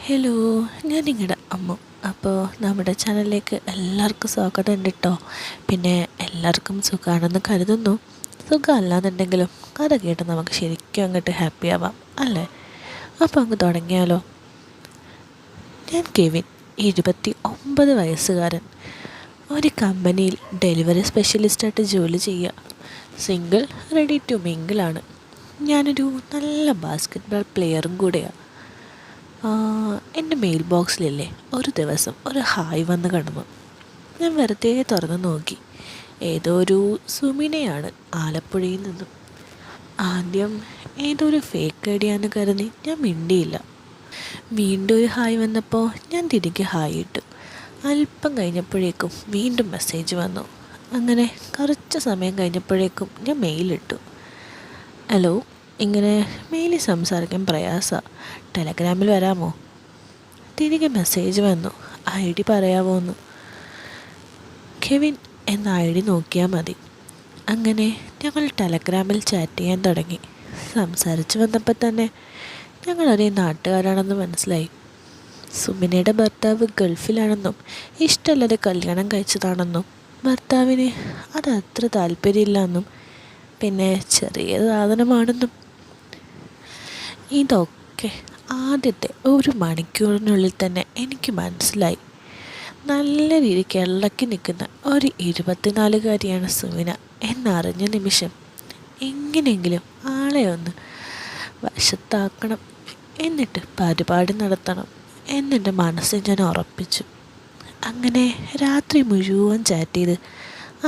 Hello, ഞാൻ നിങ്ങളുടെ അമ്മ. അപ്പോൾ നമ്മുടെ ചാനലിലേക്ക് എല്ലാവർക്കും സ്വാഗതം ഉണ്ട് കേട്ടോ. പിന്നെ എല്ലാവർക്കും സുഖമാണെന്ന് കരുതുന്നു. സുഖമല്ലാന്നുണ്ടെങ്കിലും കഥ കേട്ട് നമുക്ക് ശരിക്കും അങ്ങോട്ട് ഹാപ്പി ആവാം അല്ലേ? അപ്പോൾ അങ്ങ് തുടങ്ങിയാലോ. ഞാൻ കെവിൻ, 29 വയസ്സുകാരൻ. ഒരു കമ്പനിയിൽ ഡെലിവറി സ്പെഷ്യലിസ്റ്റായിട്ട് ജോലി ചെയ്യുക. സിംഗിൾ, റെഡി ടു മിങ്കിളാണ്. ഞാനൊരു നല്ല ബാസ്കറ്റ് ബോൾ പ്ലെയറും കൂടെയാണ്. എൻ്റെ മെയിൽ ബോക്സിലല്ലേ ഒരു ദിവസം ഒരു ഹായ് വന്ന് കിടന്നു. ഞാൻ വെറുതെ തുറന്ന് നോക്കി. ഏതോ ഒരു സുമിനയാണ്, ആലപ്പുഴയിൽ നിന്നും. ആദ്യം ഏതോ ഒരു ഫേക്ക് ഐഡിയാന്ന് കരുതി ഞാൻ മിണ്ടിയില്ല. വീണ്ടും ഒരു ഹായ് വന്നപ്പോൾ ഞാൻ തിരികെ ഹായ് ഇട്ടു. അല്പം കഴിഞ്ഞപ്പോഴേക്കും വീണ്ടും മെസ്സേജ് വന്നു. അങ്ങനെ കുറച്ച് സമയം കഴിഞ്ഞപ്പോഴേക്കും ഞാൻ മെയിലിട്ടു. ഹലോ, ഇങ്ങനെ മെയിലിൽ സംസാരിക്കാൻ പ്രയാസമാണ്, ടെലഗ്രാമിൽ വരാമോ? തിരികെ മെസ്സേജ് വന്നു. ID പറയാമോ എന്ന്. കെവിൻ എന്ന ID നോക്കിയാൽ മതി. അങ്ങനെ ഞങ്ങൾ ടെലഗ്രാമിൽ ചാറ്റ് ചെയ്യാൻ തുടങ്ങി. സംസാരിച്ച് വന്നപ്പോൾ തന്നെ ഞങ്ങൾ ഒരേ നാട്ടുകാരാണെന്ന് മനസ്സിലായി. സുമിനയുടെ ഭർത്താവ് ഗൾഫിലാണെന്നും ഇഷ്ടമല്ലാതെ കല്യാണം കഴിച്ചതാണെന്നും ഭർത്താവിന് അത് അത്ര താല്പര്യമില്ലെന്നും പിന്നെ ചെറിയ സാധനമാണെന്നും. ഇതൊക്കെ ആദ്യത്തെ ഒരു മണിക്കൂറിനുള്ളിൽ തന്നെ എനിക്ക് മനസ്സിലായി. നല്ല രീതിക്ക് ഇളക്കി നിൽക്കുന്ന ഒരു 24-കാരിയാണ് സുമിന എന്നറിഞ്ഞ നിമിഷം എങ്ങനെയെങ്കിലും ആളെ ഒന്ന് വശത്താക്കണം, എന്നിട്ട് പരിപാടി നടത്തണം എന്നെൻ്റെ മനസ്സിൽ ഞാൻ ഉറപ്പിച്ചു. അങ്ങനെ രാത്രി മുഴുവൻ ചാറ്റ് ചെയ്ത്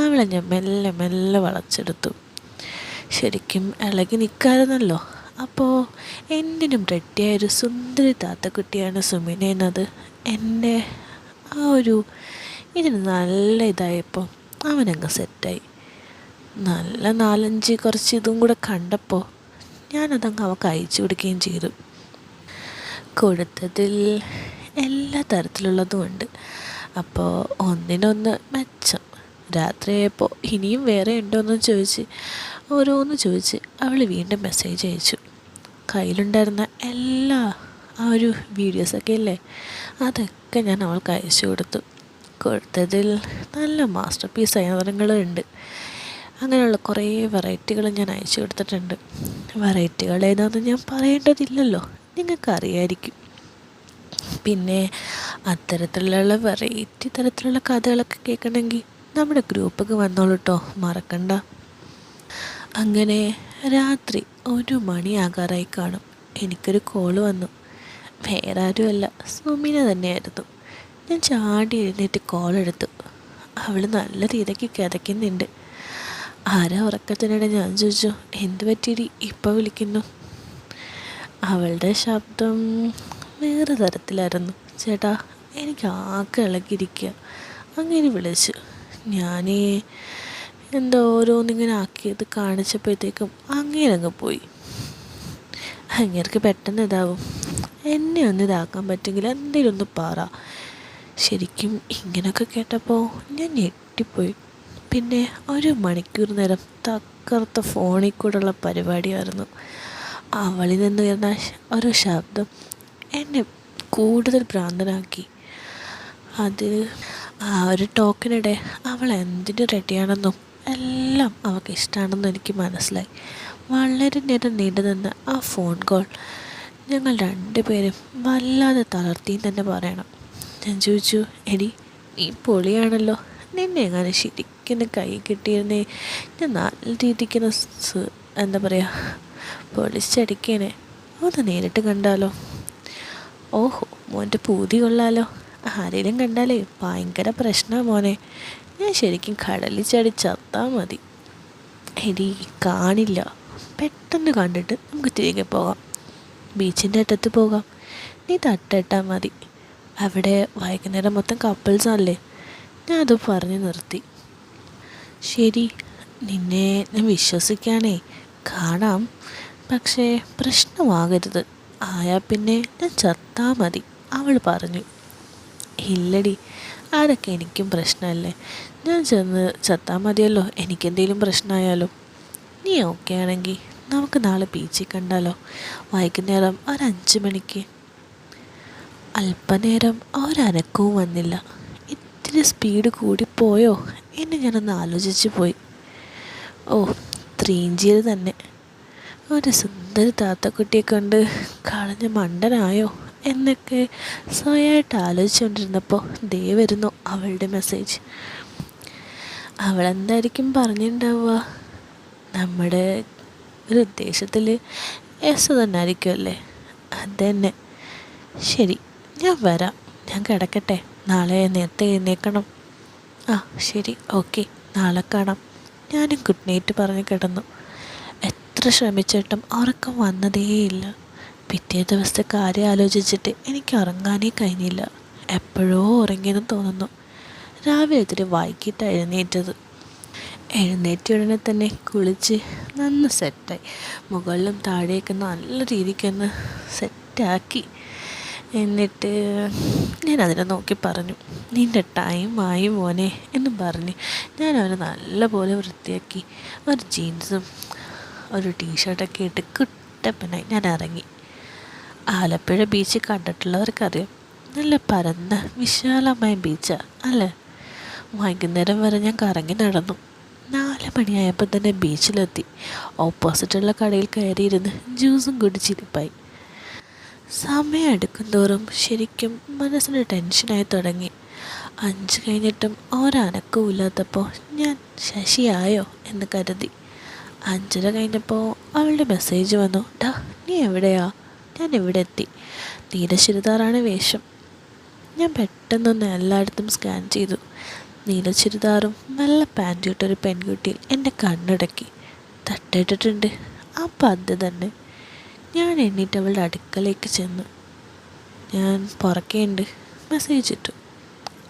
അവളെ ഞാൻ മെല്ലെ മെല്ലെ വളച്ചെടുത്തു. ശരിക്കും ഇളകി നിൽക്കാറുന്നല്ലോ. അപ്പോൾ എന്തിനും റെഡിയായൊരു സുന്ദരി താത്തക്കുട്ടിയാണ് സുമിന എന്നത് എൻ്റെ ഇതിന് നല്ല ഇതായപ്പോൾ അവനങ്ങ് സെറ്റായി. നല്ല 4-5 കുറച്ച് ഇതും കൂടെ കണ്ടപ്പോൾ ഞാനതങ്ങ് അവൾക്ക് അയച്ചു കൊടുക്കുകയും ചെയ്തു. കൊടുത്തതിൽ എല്ലാ തരത്തിലുള്ളതുമുണ്ട്. അപ്പോൾ ഒന്നിനൊന്ന് മെച്ചം. രാത്രിയായപ്പോൾ ഇനിയും വേറെ ഉണ്ടോയെന്ന് ചോദിച്ച് ഓരോന്ന് ചോദിച്ച് അവൾ വീണ്ടും മെസ്സേജ് അയച്ചു. കയ്യിലുണ്ടായിരുന്ന എല്ലാ വീഡിയോസൊക്കെ ഇല്ലേ, അതൊക്കെ ഞാൻ അവൾക്ക് അയച്ചു കൊടുത്തതിൽ നല്ല മാസ്റ്റർ പീസ് സാധനങ്ങളുണ്ട്. അങ്ങനെയുള്ള കുറേ വെറൈറ്റികൾ ഞാൻ അയച്ചു കൊടുത്തിട്ടുണ്ട്. വെറൈറ്റികൾ ഏതാണെന്ന് ഞാൻ പറയേണ്ടതില്ലല്ലോ, നിങ്ങൾക്കറിയായിരിക്കും. പിന്നെ അത്തരത്തിലുള്ള വെറൈറ്റി തരത്തിലുള്ള കഥകളൊക്കെ കേൾക്കണമെങ്കിൽ നമ്മുടെ ഗ്രൂപ്പൊക്കെ വന്നോളൂ കേട്ടോ, മറക്കണ്ട. അങ്ങനെ രാത്രി 1 മണിയാകാറായി കാണും. എനിക്കൊരു കോള് വന്നു. വേറെ ആരുമല്ല, സുമിന തന്നെയായിരുന്നു. ഞാൻ ചാടി എഴുന്നേറ്റ് കോളെടുത്തു. അവൾ നല്ല രീതിക്ക് കിതയ്ക്കുന്നുണ്ട്. ആരാ ഉറക്കത്തിനിടെ ഞാൻ ചോദിച്ചു, എന്ത് പറ്റിയിടി ഇപ്പോൾ വിളിക്കുന്നു? അവളുടെ ശബ്ദം വേറെ തരത്തിലായിരുന്നു. ചേട്ടാ, എനിക്ക് ആകെ ഇളകിയിരിക്കുക. അങ്ങനെ വിളിച്ചു. ഞാൻ എന്തോ ഓരോന്നിങ്ങനെ ആക്കിയത് കാണിച്ചപ്പോഴത്തേക്കും അങ്ങേരങ്ങ് പോയി. അങ്ങേർക്ക് പെട്ടെന്ന് ഇതാവും. എന്നെ ഒന്ന് ഇതാക്കാൻ പറ്റുമെങ്കിൽ എന്തെങ്കിലും ഒന്ന് പറ. ശരിക്കും ഇങ്ങനെയൊക്കെ കേട്ടപ്പോൾ ഞാൻ ഞെട്ടിപ്പോയി. പിന്നെ 1 മണിക്കൂർ നേരം തകർത്ത ഫോണിൽ കൂടെയുള്ള പരിപാടിയായിരുന്നു. അവളിൽ നിന്ന് വരുന്ന ഒരു ശബ്ദം എന്നെ കൂടുതൽ ഭ്രാന്തനാക്കി. ഒരു ടോക്കിനിടെ അവൾ എന്തിനു റെഡിയാണെന്നും എല്ലാം അവൾക്ക് ഇഷ്ടമാണെന്നും എനിക്ക് മനസ്സിലായി. വളരെ നേരം നീണ്ടു നിന്ന ആ ഫോൺ കോൾ ഞങ്ങൾ 2 പേരും വല്ലാതെ തളർത്തിയും തന്നെ പറയണം. ഞാൻ ചോദിച്ചു, എടി നീ പൊളിയാണല്ലോ, നിന്നെ എങ്ങനെ ശരിക്കും കൈ കിട്ടിയിരുന്നേ ഞാൻ നല്ല രീതിക്ക് എന്താ പറയുക പൊളിച്ചടിക്കേനെ, ഒന്ന് നേരിട്ട് കണ്ടാലോ? ഓഹോ, മോൻ്റെ പൂതി കൊള്ളാലോ. ആരെങ്കിലും കണ്ടാലേ ഭയങ്കര പ്രശ്നമാണ് മോനെ. ഞാൻ ശരിക്കും കടലിൽ ചാടി ചത്താൽ മതി. എടി കാണില്ല, പെട്ടെന്ന് കണ്ടിട്ട് നമുക്ക് തിരികെ പോകാം. ബീച്ചിൻ്റെ അറ്റത്ത് പോകാം, നീ തട്ടിട്ടാൽ മതി. അവിടെ വൈകുന്നേരം മൊത്തം കപ്പിൾസാണല്ലേ. ഞാൻ അത് പറഞ്ഞ് നിർത്തി. ശരി, നിന്നെ ഞാൻ വിശ്വസിക്കാനേ, കാണാം. പക്ഷേ പ്രശ്നമാകരുത്. ആയാൽ പിന്നെ ഞാൻ ചത്താൽ മതി, അവൾ പറഞ്ഞു. ഇല്ലടി, അതൊക്കെ എനിക്കും പ്രശ്നമല്ലേ. ഞാൻ ചെന്ന് ചത്താൽ മതിയല്ലോ, എനിക്കെന്തെങ്കിലും പ്രശ്നമായാലോ. നീ ഓക്കെ ആണെങ്കിൽ നമുക്ക് നാളെ ബീച്ചിൽ കണ്ടാലോ, വൈകുന്നേരം 5 മണിക്ക്. അല്പനേരം ഒരനക്കവും വന്നില്ല. ഇത്തിരി സ്പീഡ് കൂടിപ്പോയോ എന്ന് ഞാനൊന്ന് ആലോചിച്ച് പോയി. ഓ, 3G തന്നെ. ഒരു സുന്ദരി താത്തക്കുട്ടിയെ കണ്ട് കളഞ്ഞ മണ്ടനായോ എന്നൊക്കെ സ്വയമായിട്ട് ആലോചിച്ചുകൊണ്ടിരുന്നപ്പോൾ ദേ വരുന്നു അവളുടെ മെസ്സേജ്. അവളെന്തായിരിക്കും പറഞ്ഞിട്ടുണ്ടാവുക? നമ്മുടെ ഒരു ഉദ്ദേശത്തിൽ എസ് തന്നെ ആയിരിക്കുമല്ലേ? അതുതന്നെ. ശരി, ഞാൻ വരാം. ഞാൻ കിടക്കട്ടെ, നാളെ നേരത്തെ എഴുന്നേൽക്കണം. ആ ശരി, ഓക്കെ, നാളെ കാണാം. ഞാനും ഗുഡ് നൈറ്റ് പറഞ്ഞ് കിടന്നു. എത്ര ശ്രമിച്ചിട്ടും ഉറക്കം വന്നതേയില്ല. പിറ്റേ ദിവസത്തെ കാര്യം ആലോചിച്ചിട്ട് എനിക്ക് ഉറങ്ങാനേ കഴിഞ്ഞില്ല. എപ്പോഴോ ഉറങ്ങിയെന്ന് തോന്നുന്നു. രാവിലെ ഇത്തിരി വൈകിട്ടാണ് എഴുന്നേറ്റത്. എഴുന്നേറ്റ ഉടനെ തന്നെ കുളിച്ച് നന്ന് സെറ്റായി. മുകളിലും താഴെയൊക്കെ നല്ല രീതിക്കൊന്ന് സെറ്റാക്കി. എന്നിട്ട് ഞാൻ അതിനെ നോക്കി പറഞ്ഞു, നിൻ്റെ ടൈമായി മോനെ എന്നും പറഞ്ഞ് ഞാൻ അവനെ നല്ലപോലെ വൃത്തിയാക്കി. ഒരു ജീൻസും ഒരു ടീഷർട്ടൊക്കെ ഇട്ട് കുട്ടപ്പനായി ഞാൻ ഇറങ്ങി. ആലപ്പുഴ ബീച്ച് കണ്ടിട്ടുള്ളവർക്കറിയാം, നല്ല പരന്ന വിശാലമായ ബീച്ചാണ് അല്ലേ? വൈകുന്നേരം വരെ ഞാൻ കറങ്ങി നടന്നു. 4 മണിയായപ്പോൾ തന്നെ ബീച്ചിലെത്തി. ഓപ്പോസിറ്റുള്ള കടയിൽ കയറിയിരുന്ന് ജ്യൂസും കുടിച്ചിരിപ്പായി. സമയം എടുക്കുന്തോറും ശരിക്കും മനസ്സിന് ടെൻഷനായി തുടങ്ങി. 5 കഴിഞ്ഞിട്ടും ഒരനക്കവും ഇല്ലാത്തപ്പോൾ ഞാൻ ശശിയായോ എന്ന് കരുതി. 5:30 കഴിഞ്ഞപ്പോൾ അവളുടെ മെസ്സേജ് വന്നു. ഡാ, നീ എവിടെയാ? ഞാൻ ഇവിടെ എത്തി. നീല ചുരിദാറാണ് വേഷം. ഞാൻ പെട്ടെന്നൊന്ന് എല്ലായിടത്തും സ്കാൻ ചെയ്തു. നീല ചുരിദാറും വെള്ള പാൻറ്റും ഇട്ടൊരു പെൺകുട്ടി എൻ്റെ കണ്ണുടക്കി. തട്ടിട്ടിട്ടുണ്ട്. അപ്പം അത് തന്നെ. ഞാൻ എണ്ണീറ്റ് അവളുടെ അടുക്കലേക്ക് ചെന്നു. ഞാൻ പുറക്കേണ്ട് മെസ്സേജ് ഇട്ടു.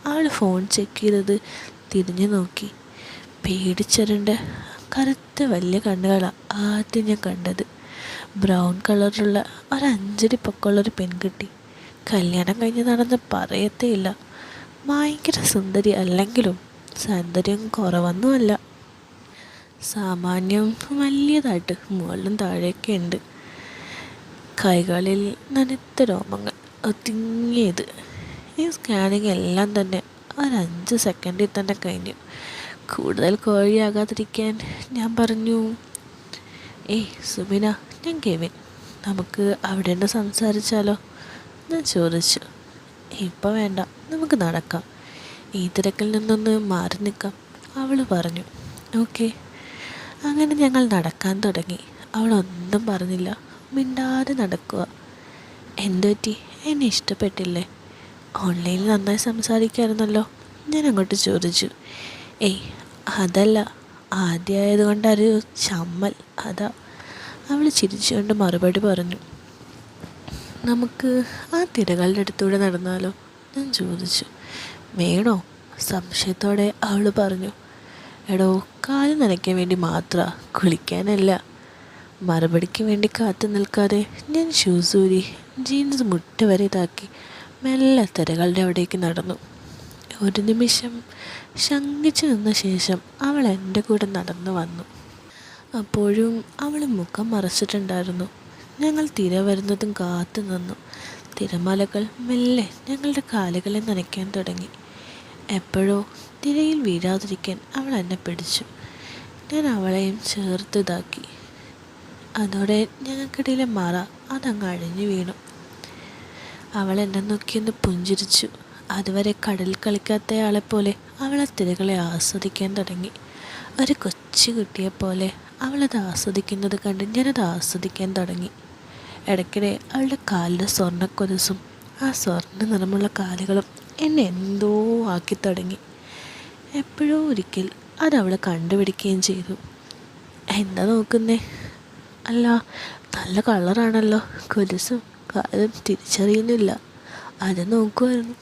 അവൾ ഫോൺ ചെക്ക് ചെയ്തത് തിരിഞ്ഞു നോക്കി. പേടിച്ചറിൻ്റെ കറുത്ത വലിയ കണ്ണുകളാണ് ആദ്യം ഞാൻ കണ്ടത്. ബ്രൗൺ കളറുള്ള 5 അടി പൊക്കമുള്ളൊരു പെൺകുട്ടി. കല്യാണം കഴിഞ്ഞ് നടന്ന് പറയത്തേ ഇല്ല. ഭയങ്കര സുന്ദരി അല്ലെങ്കിലും സൗന്ദര്യം കുറവൊന്നുമല്ല. സാമാന്യം വലിയതായിട്ട് മുകളിലും താഴെയൊക്കെ ഉണ്ട്. കൈകളിൽ നനുത്ത രോമങ്ങൾ ഒതുങ്ങിയത്. ഈ സ്കാനിങ് എല്ലാം തന്നെ 5 സെക്കൻഡിൽ തന്നെ കഴിഞ്ഞു. കൂടുതൽ കോഴിയാകാതിരിക്കാൻ ഞാൻ പറഞ്ഞു, ഏയ് സുബിന, ഞാൻ കെവിൻ, നമുക്ക് അവിടെ നിന്ന് സംസാരിച്ചാലോ? ഞാൻ ചോദിച്ചു. ഇപ്പം വേണ്ട, നമുക്ക് നടക്കാം. ഈ തിരക്കിൽ നിന്നൊന്ന് മാറി നിൽക്കാം, അവൾ പറഞ്ഞു. ഓക്കെ. അങ്ങനെ ഞങ്ങൾ നടക്കാൻ തുടങ്ങി. അവളൊന്നും പറഞ്ഞില്ല, മിണ്ടാതെ നടക്കുക. എന്തുപറ്റി? എന്നെ ഇഷ്ടപ്പെട്ടില്ലേ? ഓൺലൈനിൽ നന്നായി സംസാരിക്കാമായിരുന്നല്ലോ, ഞാൻ അങ്ങോട്ട് ചോദിച്ചു. ഏയ് അതല്ല, ആദ്യമായതുകൊണ്ടൊരു ചമ്മൽ, അതാ. അവൾ ചിരിച്ചുകൊണ്ട് മറുപടി പറഞ്ഞു. നമുക്ക് ആ തിരകളുടെ അടുത്തൂടെ നടന്നാലോ? ഞാൻ ചോദിച്ചു. വേണോ? സംശയത്തോടെ അവൾ പറഞ്ഞു. എടോ, കാല് നനയ്ക്കാൻ വേണ്ടി മാത്രമാണ്, കുളിക്കാനല്ല. മറുപടിക്ക് വേണ്ടി കാത്തു നിൽക്കാതെ ഞാൻ ഷൂസ് ഊരി ജീൻസ് മുട്ട വരെ ഇതാക്കി മെല്ലെ തിരകളുടെ അവിടേക്ക് നടന്നു. ഒരു നിമിഷം ശങ്കിച്ചു നിന്ന ശേഷം അവൾ എൻ്റെ കൂടെ നടന്നു വന്നു. അപ്പോഴും അവൾ മുഖം മറച്ചിട്ടുണ്ടായിരുന്നു. ഞങ്ങൾ തിര വരുന്നതും കാത്തു നിന്നു. തിരമാലകൾ മെല്ലെ ഞങ്ങളുടെ കാലുകളെ നനയ്ക്കാൻ തുടങ്ങി. എപ്പോഴോ തിരയിൽ വീഴാതിരിക്കാൻ അവൾ എന്നെ പിടിച്ചു. ഞാൻ അവളെയും ചേർത്ത് ഇതാക്കി. അതോടെ ഞങ്ങൾക്കിടയിലെ മറ അതങ്ങ് അഴിഞ്ഞു വീണു. അവൾ എന്നെ നോക്കിയൊന്ന് പുഞ്ചിരിച്ചു. അതുവരെ കടലിൽ കളിക്കാത്തയാളെപ്പോലെ അവൾ ആ തിരകളെ ആസ്വദിക്കാൻ തുടങ്ങി. ഒരു കൊച്ചു കുട്ടിയെപ്പോലെ അവളത് ആസ്വദിക്കുന്നത് കണ്ട് ഞാനത് ആസ്വദിക്കാൻ തുടങ്ങി. ഇടയ്ക്കിടെ അവളുടെ കാലിലെ സ്വർണ്ണക്കൊലുസും ആ സ്വർണ്ണ നിറമുള്ള കാലുകളും എന്നെ എന്തോ ആക്കി തുടങ്ങി. എപ്പോഴോ ഒരിക്കൽ അതവളെ കണ്ടുപിടിക്കുകയും ചെയ്തു. എന്താ നോക്കുന്നേ? അല്ല, നല്ല കളറാണല്ലോ, കൊലുസും കാലും തിരിച്ചറിയുന്നില്ല. അത് നോക്കുമായിരുന്നു.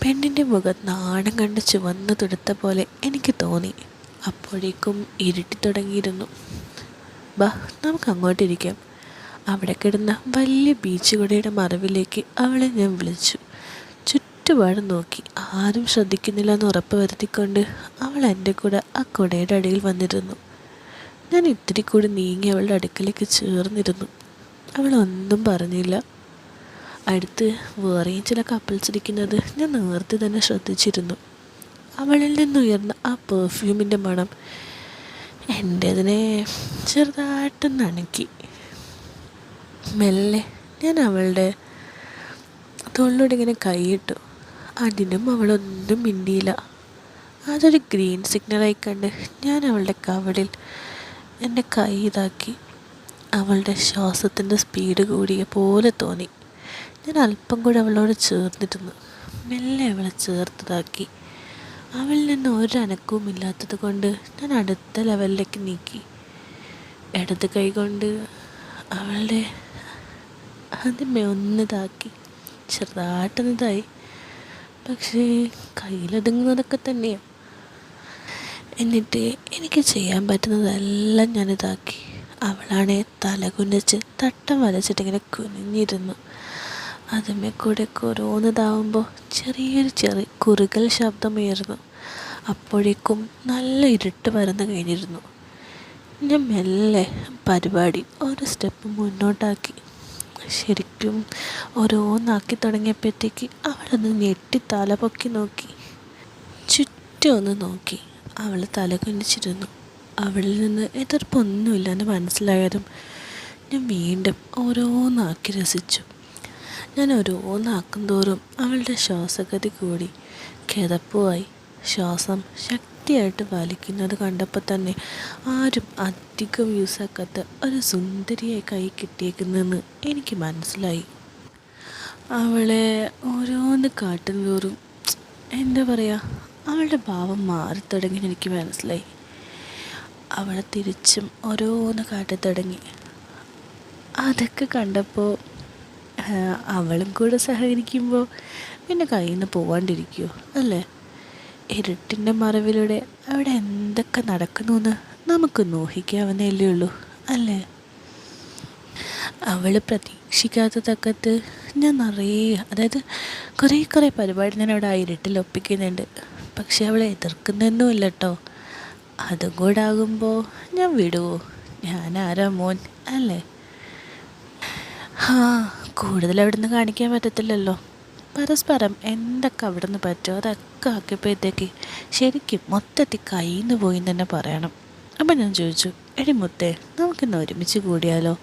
പെണ്ണിൻ്റെ മുഖം നാണം കണ്ട് ചുവന്ന് തുടുത്ത പോലെ എനിക്ക് തോന്നി. അപ്പോഴേക്കും ഇരുട്ടി തുടങ്ങിയിരുന്നു. ബാ, നമുക്ക് അങ്ങോട്ടിരിക്കാം. അവിടെ കിടന്ന വലിയ ബീച്ച് കുടയുടെ മറവിലേക്ക് അവളെ ഞാൻ വിളിച്ചു. ചുറ്റുപാട് നോക്കി ആരും ശ്രദ്ധിക്കുന്നില്ല എന്ന് ഉറപ്പ് വരുത്തിക്കൊണ്ട് അവൾ എൻ്റെ കൂടെ ആ കുടയുടെ അടിയിൽ വന്നിരുന്നു. ഞാൻ ഇത്തിരി കൂടി നീങ്ങി അവളുടെ അടുക്കലേക്ക് ചേർന്നിരുന്നു. അവളൊന്നും പറഞ്ഞില്ല. അടുത്ത് വേറെയും ചില കപ്പിൾസ് ഇരിക്കുന്നത് ഞാൻ നേരത്തെ തന്നെ ശ്രദ്ധിച്ചിരുന്നു. അവളിൽ നിന്നുയർന്ന ആ പെർഫ്യൂമിൻ്റെ മണം എൻ്റേതിനെ ചെറുതായിട്ട് നനക്കി. മെല്ലെ ഞാൻ അവളുടെ തോളിലൂടെ ഇങ്ങനെ കൈയിട്ടു. അതിനും അവളൊന്നും മിണ്ടിയില്ല. അതൊരു ഗ്രീൻ സിഗ്നലായി കണ്ട് ഞാൻ അവളുടെ കവളിൽ എൻ്റെ കൈ ഇതാക്കി. അവളുടെ ശ്വാസത്തിൻ്റെ സ്പീഡ് കൂടിയ പോലെ തോന്നി. ഞാൻ അല്പം കൂടി അവളോട് ചേർന്നിരുന്നു. മെല്ലെ അവളെ ചേർത്തതാക്കി. അവളിൽ നിന്ന് ഒരനക്കവും ഇല്ലാത്തത് കൊണ്ട് ഞാൻ അടുത്ത ലെവലിലേക്ക് നീക്കി. ഇടത് കൈ കൊണ്ട് അവളുടെ അതിന്മേ ഒന്നിതാക്കി. ചെറുതായിട്ടൊന്നിതായി, പക്ഷേ കയ്യിലൊതുങ്ങുന്നതൊക്കെ തന്നെയാണ്. എന്നിട്ട് എനിക്ക് ചെയ്യാൻ പറ്റുന്നതെല്ലാം ഞാനിതാക്കി. അവളാണെ തല കുനിച്ച് തട്ടം വലച്ചിട്ടിങ്ങനെ കുനിഞ്ഞിരുന്നു. അതുമേ കൂടെ ഓരോന്നിതാവുമ്പോൾ ചെറിയ കുറുകൽ ശബ്ദമുയർന്നു. അപ്പോഴേക്കും നല്ല ഇരുട്ട് പരന്നു കഴിഞ്ഞിരുന്നു. ഞാൻ മെല്ലെ പരിപാടി ഒരു സ്റ്റെപ്പ് മുന്നോട്ടാക്കി. ശരിക്കും ഓരോന്നാക്കി തുടങ്ങിയപ്പോഴത്തേക്ക് അവളൊന്ന് ഞെട്ടി തല പൊക്കി നോക്കി. ചുറ്റും ഒന്ന് നോക്കി. അവൾ തല കുനിച്ചിരുന്നു. അവളിൽ നിന്ന് എതിർപ്പൊന്നുമില്ലെന്ന് മനസ്സിലായതും ഞാൻ വീണ്ടും ഓരോന്നാക്കി രസിച്ചു. ഞാൻ ഓരോന്നാക്കും തോറും അവളുടെ ശ്വാസഗതി കൂടി. കിതപ്പുമായി. ശ്വാസം ശക്തിയായിട്ട് വലിക്കുന്നത് കണ്ടപ്പോൾ തന്നെ ആരും അധികം യൂസാക്കാത്ത ഒരു സുന്ദരിയായി കൈ കിട്ടിയേക്കുന്നെന്ന് എനിക്ക് മനസ്സിലായി. അവളെ ഓരോന്ന് കാട്ടുന്തോറും എന്താ പറയുക, അവളുടെ ഭാവം മാറിത്തുടങ്ങി എനിക്ക് മനസ്സിലായി. അവളെ തിരിച്ചും ഓരോന്ന് കാട്ടിത്തുടങ്ങി. അതൊക്കെ കണ്ടപ്പോൾ അവളും കൂടെ സഹകരിക്കുമ്പോൾ പിന്നെ കയ്യിൽ നിന്ന് പോവാണ്ടിരിക്കുമോ അല്ലേ? ഇരുട്ടിൻ്റെ മറവിലൂടെ അവിടെ എന്തൊക്കെ നടക്കുന്നു എന്ന് നമുക്ക് ഊഹിക്കാവുന്നതല്ലേ ഉള്ളൂ അല്ലേ? അവൾ പ്രതീക്ഷിക്കാത്ത തക്കത്ത് ഞാൻ നിറയെ, അതായത് കുറേ പരിപാടി ഞാൻ അവിടെ ആ ഇരുട്ടിൽ ഒപ്പിക്കുന്നുണ്ട്. പക്ഷെ അവളെ എതിർക്കുന്നൊന്നുമില്ല കേട്ടോ. അതും കൂടെ ആകുമ്പോൾ ഞാൻ വിടുവോ? ഞാനാരാ മോൻ അല്ലേ? കൂടുതൽ അവിടെ നിന്ന് കാണിക്കാൻ പറ്റത്തില്ലല്ലോ. പരസ്പരം എന്തൊക്കെ അവിടെ നിന്ന് പറ്റുമോ അതൊക്കെ ആക്കിയപ്പോഴത്തേക്ക് ശരിക്കും മൊത്തത്തിൽ കയ്യിൽ നിന്ന് പോയി എന്ന് തന്നെ പറയണം. അപ്പം ഞാൻ ചോദിച്ചു, എടി മുത്തേ, നമുക്കിന്ന് ഒരുമിച്ച് കൂടിയാലോ?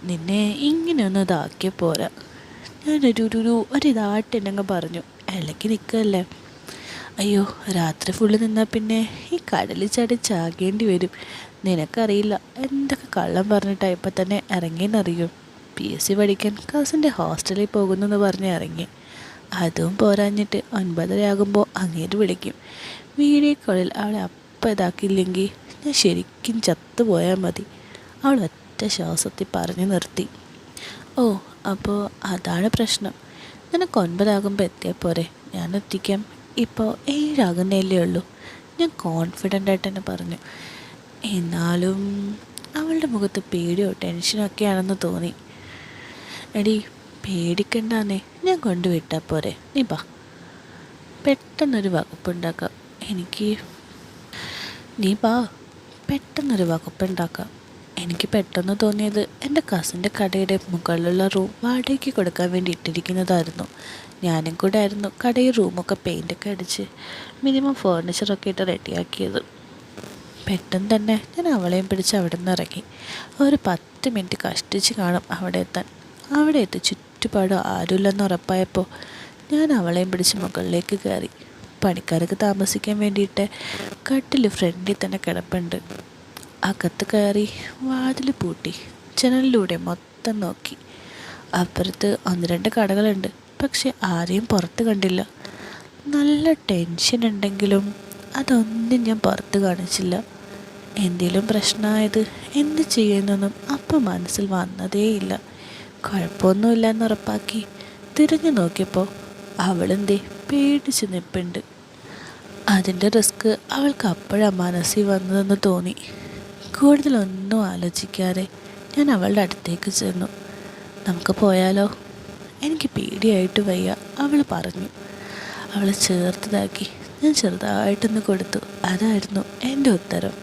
നിന്നെ ഇങ്ങനെയൊന്നും ഇതാക്കിയ പോരാ. ഒരിതായിട്ടെന്നങ്ങ് പറഞ്ഞു. ഇളക്കി നിൽക്കല്ലേ. അയ്യോ, രാത്രി ഫുള്ള് നിന്നാൽ പിന്നെ ഈ കടലിൽ ചാടി ചാകേണ്ടി വരും. നിനക്കറിയില്ല എന്തൊക്കെ കള്ളം പറഞ്ഞിട്ടാണ് ഇപ്പം തന്നെ ഇറങ്ങിയെന്നറിയും. PSC പഠിക്കാൻ കസിൻ്റെ ഹോസ്റ്റലിൽ പോകുന്നെന്ന് പറഞ്ഞ് ഇറങ്ങി. അതും പോരാഞ്ഞിട്ട് 9:30 ആകുമ്പോൾ അങ്ങേര് വിളിക്കും. വീഡിയോ കോളിൽ അവളെ അപ്പം ഇതാക്കിയില്ലെങ്കിൽ ഞാൻ ശരിക്കും ചത്തുപോയാൽ മതി. അവൾ ഒറ്റ ശ്വാസത്തിൽ പറഞ്ഞു നിർത്തി. ഓ, അപ്പോൾ അതാണ് പ്രശ്നം. നിനക്ക് 9 ആകുമ്പോൾ എത്തിയാൽ പോരെ, ഞാൻ എത്തിക്കാം. ഇപ്പോൾ 7 ആകുന്നതല്ലേ ഉള്ളൂ, ഞാൻ കോൺഫിഡൻ്റായിട്ട് തന്നെ പറഞ്ഞു. എന്നാലും അവളുടെ മുഖത്ത് പേടിയോ ടെൻഷനോ ഒക്കെയാണെന്ന് തോന്നി. എടി പേടിക്കണ്ടാന്നേ, ഞാൻ കൊണ്ടുവിട്ടാൽ പോരെ, നീ ബാ. പെട്ടെന്നൊരു വകുപ്പുണ്ടാക്കാം എനിക്ക്. നീ ബാ, പെട്ടെന്നൊരു വകുപ്പുണ്ടാക്കാം. എനിക്ക് പെട്ടെന്ന് തോന്നിയത് എൻ്റെ കസിൻ്റെ കടയുടെ മുകളിലുള്ള റൂം വാടകയ്ക്ക് കൊടുക്കാൻ വേണ്ടി ഇട്ടിരിക്കുന്നതായിരുന്നു. ഞാനും കൂടെ ആയിരുന്നു കടയിൽ റൂമൊക്കെ പെയിൻ്റൊക്കെ അടിച്ച് മിനിമം ഫേർണിച്ചറൊക്കെ ഇട്ട് റെഡിയാക്കിയത്. പെട്ടെന്ന് തന്നെ ഞാൻ അവളെയും പിടിച്ച് അവിടെ നിന്ന് ഇറങ്ങി. ഒരു 10 മിനിറ്റ് കഷ്ടിച്ച് കാണും അവിടെ എത്താൻ. അവിടെ എത്തി ചുറ്റുപാടും ആരുമില്ലെന്ന് ഉറപ്പായപ്പോൾ ഞാൻ അവളെയും പിടിച്ച് മുകളിലേക്ക് കയറി. പണിക്കാർക്ക് താമസിക്കാൻ വേണ്ടിയിട്ട് കട്ടിൽ ഫ്രണ്ടിൽ തന്നെ കിടപ്പുണ്ട്. അകത്ത് കയറി വാതിൽ പൂട്ടി ജനലിലൂടെ മൊത്തം നോക്കി. അപ്പുറത്ത് 1-2 കടകളുണ്ട്, പക്ഷെ ആരെയും പുറത്ത് കണ്ടില്ല. നല്ല ടെൻഷൻ ഉണ്ടെങ്കിലും അതൊന്നും ഞാൻ പുറത്ത് കാണിച്ചില്ല. എന്തെങ്കിലും പ്രശ്നമായത് എന്ത് ചെയ്യുന്നൊന്നും അപ്പം മനസ്സിൽ വന്നതേയില്ല. കുഴപ്പമൊന്നുമില്ല എന്നുറപ്പാക്കി തിരിഞ്ഞു നോക്കിയപ്പോൾ അവളെന്തേ പേടിച്ച് നിൽപ്പുണ്ട്. അതിൻ്റെ റിസ്ക് അവൾക്ക് അപ്പോഴാണ് മനസ്സിൽ വന്നതെന്ന് തോന്നി. കൂടുതലൊന്നും ആലോചിക്കാതെ ഞാൻ അവളുടെ അടുത്തേക്ക് ചെന്നു. നമുക്ക് പോയാലോ? എനിക്ക് പേടിയായിട്ട് വയ്യ, അവൾ പറഞ്ഞു. അവളെ ചേർത്തതാക്കി ഞാൻ ചെറുതായിട്ടൊന്ന് കൊടുത്തു. അതായിരുന്നു എൻ്റെ ഉത്തരം.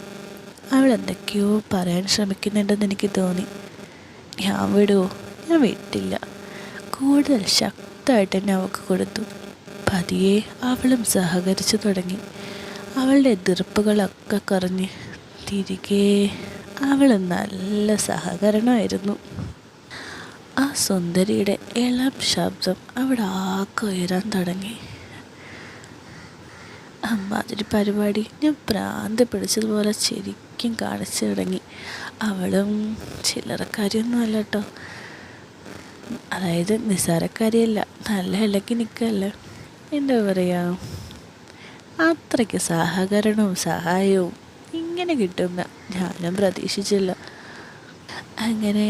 അവൾ എന്തൊക്കെയോ പറയാൻ ശ്രമിക്കുന്നുണ്ടെന്ന് എനിക്ക് തോന്നി. ഞാൻ വിടുമോ? ഞാൻ വിട്ടില്ല. കൂടുതൽ ശക്തമായിട്ട് തന്നെ അവൾക്ക് കൊടുത്തു. പതിയെ അവളും സഹകരിച്ചു തുടങ്ങി. അവളുടെ എതിർപ്പുകളൊക്കെ കുറഞ്ഞ് തിരികെ അവൾ നല്ല സഹകരണമായിരുന്നു. ആ സുന്ദരിയുടെ ഇളം ശബ്ദം അവിടെ ആകെ ഉയരാൻ തുടങ്ങി. അമ്മാതിരി പരിപാടി ഞാൻ ഭ്രാന്ത് പിടിച്ചതുപോലെ ശരിക്കും കാണിച്ചു തുടങ്ങി. അവളും ചില്ലറക്കാരിയൊന്നും അല്ല കേട്ടോ, അതായത് നിസ്സാരക്കാരിയല്ല, നല്ല ഇളക്കി നിൽക്കല്ലേ. എന്താ പറയുക, അത്രയ്ക്ക് സഹകരണവും സഹായവും ഇങ്ങനെ കിട്ടുമെന്ന് ഞാനും പ്രതീക്ഷിച്ചില്ല. അങ്ങനെ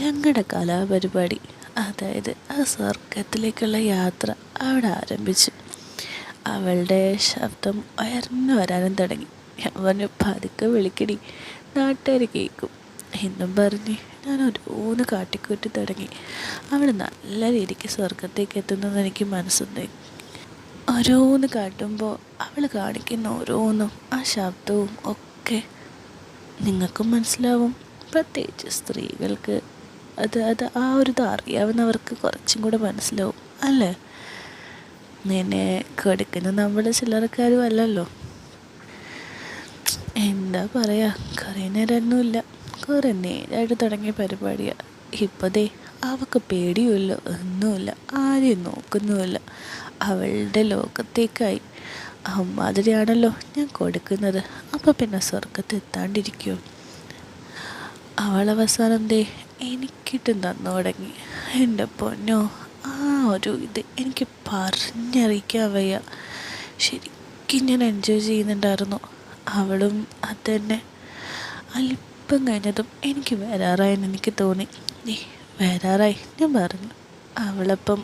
ഞങ്ങളുടെ കലാപരിപാടി, അതായത് ആ സ്വർഗത്തിലേക്കുള്ള യാത്ര അവിടെ ആരംഭിച്ചു. അവളുടെ ശബ്ദം ഉയർന്നു വരാനും തുടങ്ങി. ഞാൻ പറഞ്ഞു, പതുക്കെ വിളിക്കടി, നാട്ടുകാർ കേൾക്കും എന്നും പറഞ്ഞ് ഞാൻ ഓരോന്ന് കാട്ടിക്കൂട്ടി തുടങ്ങി. അവൾ നല്ല രീതിക്ക് സ്വർഗത്തേക്ക് എത്തുന്നത് എനിക്ക് മനസ്സുണ്ടായി. ഓരോന്ന് കാട്ടുമ്പോൾ അവൾ കാണിക്കുന്ന ഓരോന്നും ആ ശബ്ദവും ഒക്കെ നിങ്ങൾക്കും മനസ്സിലാവും. പ്രത്യേകിച്ച് സ്ത്രീകൾക്ക് അത് ആ ഒരു ഇത് അറിയാവുന്നവർക്ക് കുറച്ചും കൂടെ മനസ്സിലാവും അല്ലേ. നിന്നെ കൊടുക്കുന്ന നമ്മൾ ചില്ലറക്കാരും അല്ലല്ലോ. എന്താ പറയുക, കുറേ നേരമൊന്നുമില്ല, കുറേ നേരമായിട്ട് തുടങ്ങിയ പരിപാടിയാണ്. ഇപ്പോഴേ അവൾക്ക് പേടിയുമില്ല, ഒന്നുമില്ല, ആരെയും നോക്കുന്നുമില്ല, അവളുടെ ലോകത്തേക്കായി. അമ്മാതിരിയാണല്ലോ ഞാൻ കൊടുക്കുന്നത്. അപ്പോൾ പിന്നെ സ്വർഗത്ത് എത്താണ്ടിരിക്കുമോ. അവളവസാനം എനിക്കിട്ടും തന്നു തുടങ്ങി. എൻ്റെ പൊന്നോ, ആ ഒരു ഇത് എനിക്ക് പറഞ്ഞറിയിക്കാൻ വയ്യ. ശരിക്കും ഞാൻ എൻജോയ് ചെയ്യുന്നുണ്ടായിരുന്നു. അവളും അത് തന്നെ. അല്പം കഴിഞ്ഞതും എനിക്ക് വരാറായെന്ന് എനിക്ക് തോന്നി. വരാറായി ഞാൻ പറഞ്ഞു. അവളപ്പം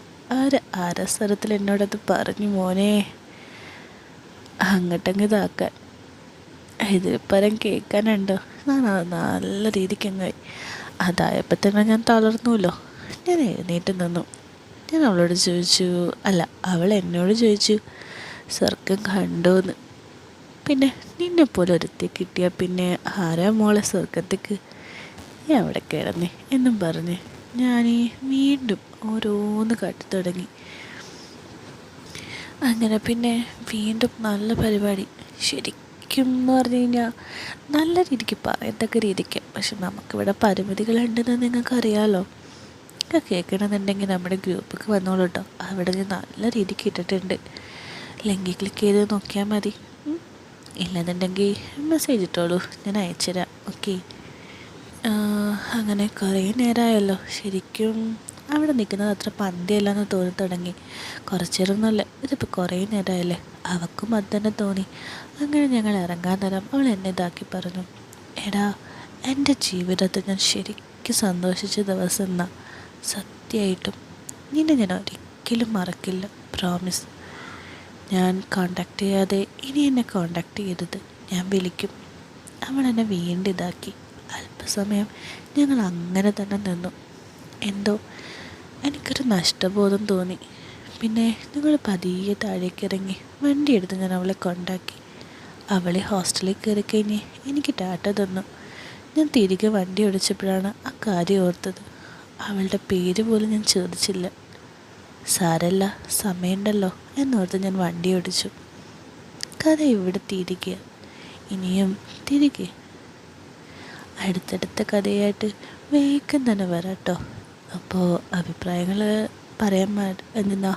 അരസ്വരത്തിൽ എന്നോടത് പറഞ്ഞു, മോനെ അങ്ങോട്ടങ്ങ് ഇതാക്കാൻ. ഇതിൽ പരം കേൾക്കാനുണ്ടോ. ഞാൻ നല്ല രീതിക്ക് അങ്ങായി. അതായപ്പോൾ തന്നെ ഞാൻ തളർന്നുല്ലോ. ഞാൻ എഴുന്നേറ്റ് നിന്നു. ഞാൻ അവളോട് ചോദിച്ചു, അല്ല അവൾ എന്നോട് ചോദിച്ചു, സ്വർഗം കണ്ടോന്ന്. പിന്നെ നിന്നെപ്പോലെ ഒരുത്തി കിട്ടിയാൽ പിന്നെ ആരാ മോളെ സ്വർഗത്തേക്ക്, നീ അവിടെ കിടന്നേ എന്നും പറഞ്ഞ് ഞാൻ വീണ്ടും ഓരോന്ന് കാട്ടി തുടങ്ങി. അങ്ങനെ പിന്നെ വീണ്ടും നല്ല പരിപാടി. ശരിക്കും എന്ന് പറഞ്ഞു കഴിഞ്ഞാൽ നല്ല രീതിക്ക് പറയത്തക്ക രീതിക്ക്. പക്ഷെ നമുക്കിവിടെ പരിമിതികളുണ്ടെന്ന് നിങ്ങൾക്കറിയാമല്ലോ. ഒക്കെ കേൾക്കണമെന്നുണ്ടെങ്കിൽ നമ്മുടെ ഗ്രൂപ്പിലേക്ക് വന്നോളൂ കേട്ടോ. അവിടെ ഞാൻ നല്ല രീതിക്ക് ഇട്ടിട്ടുണ്ട്. ലിങ്കിൽ ക്ലിക്ക് ചെയ്ത് നോക്കിയാൽ മതി. ഇല്ലെന്നുണ്ടെങ്കിൽ മെസ്സേജ് ഇട്ടോളൂ, ഞാൻ അയച്ചുതരാം. ഓക്കെ. അങ്ങനെ കുറേ നേരമായല്ലോ. ശരിക്കും അവിടെ നിൽക്കുന്നത് അത്ര പന്തിയല്ലെന്ന് തോന്നി തുടങ്ങി. കുറച്ച് നേരമൊന്നുമല്ല, ഇതിപ്പോൾ കുറേ നേരമായല്ലേ. അവൾക്കും അത് തന്നെ തോന്നി. അങ്ങനെ ഞങ്ങൾ ഇറങ്ങാൻ നേരം അവൾ എന്നെ ഇതാക്കി പറഞ്ഞു, എടാ എൻ്റെ ജീവിതത്തിൽ ഞാൻ ശരിക്കും സന്തോഷിച്ച ദിവസം എന്നാ. സത്യമായിട്ടും നിന്നെ ഞാൻ ഒരിക്കലും മറക്കില്ല, പ്രോമിസ്. ഞാൻ കോണ്ടാക്ട് ചെയ്യാതെ ഇനി എന്നെ കോണ്ടാക്ട് ചെയ്യരുത്, ഞാൻ വിളിക്കും. അവൾ എന്നെ വീണ്ടും ഇതാക്കി. അല്പസമയം ഞങ്ങൾ അങ്ങനെ തന്നെ നിന്നു. എന്തോ എനിക്കൊരു നഷ്ടബോധം തോന്നി. പിന്നെ ഞങ്ങൾ പതിയെ താഴേക്ക് ഇറങ്ങി വണ്ടി എടുത്ത് ഞാൻ അവളെ കൊണ്ടാക്കി. അവളെ ഹോസ്റ്റലിൽ കയറി കഴിഞ്ഞ് എനിക്ക് ടാറ്റ തന്നു. ഞാൻ തിരികെ വണ്ടി ഓടിച്ചപ്പോഴാണ് ആ കാര്യം ഓർത്തത്. അവളുടെ പേര് പോലും ഞാൻ ചോദിച്ചില്ല. സാരല്ല, സമയമുണ്ടല്ലോ എന്നോർത്ത് ഞാൻ വണ്ടി ഓടിച്ചു. കഥ ഇവിടെ തിരികെ, ഇനിയും തിരികെ അടുത്തടുത്ത കഥയായിട്ട് വേഗം തന്നെ വരാം കേട്ടോ. അപ്പോൾ അഭിപ്രായങ്ങൾ പറയാൻ എന്തെന്നാ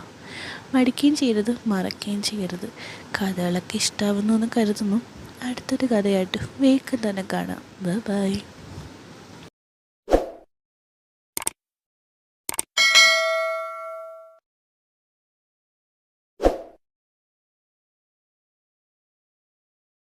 മടിക്കുകയും ചെയ്യരുത്, മറക്കുകയും ചെയ്യരുത്. കഥകളൊക്കെ ഇഷ്ടാവുന്നു എന്ന് കരുതുന്നു. അടുത്തൊരു കഥയായിട്ട് വേഗം തന്നെ കാണാം. ബൈ.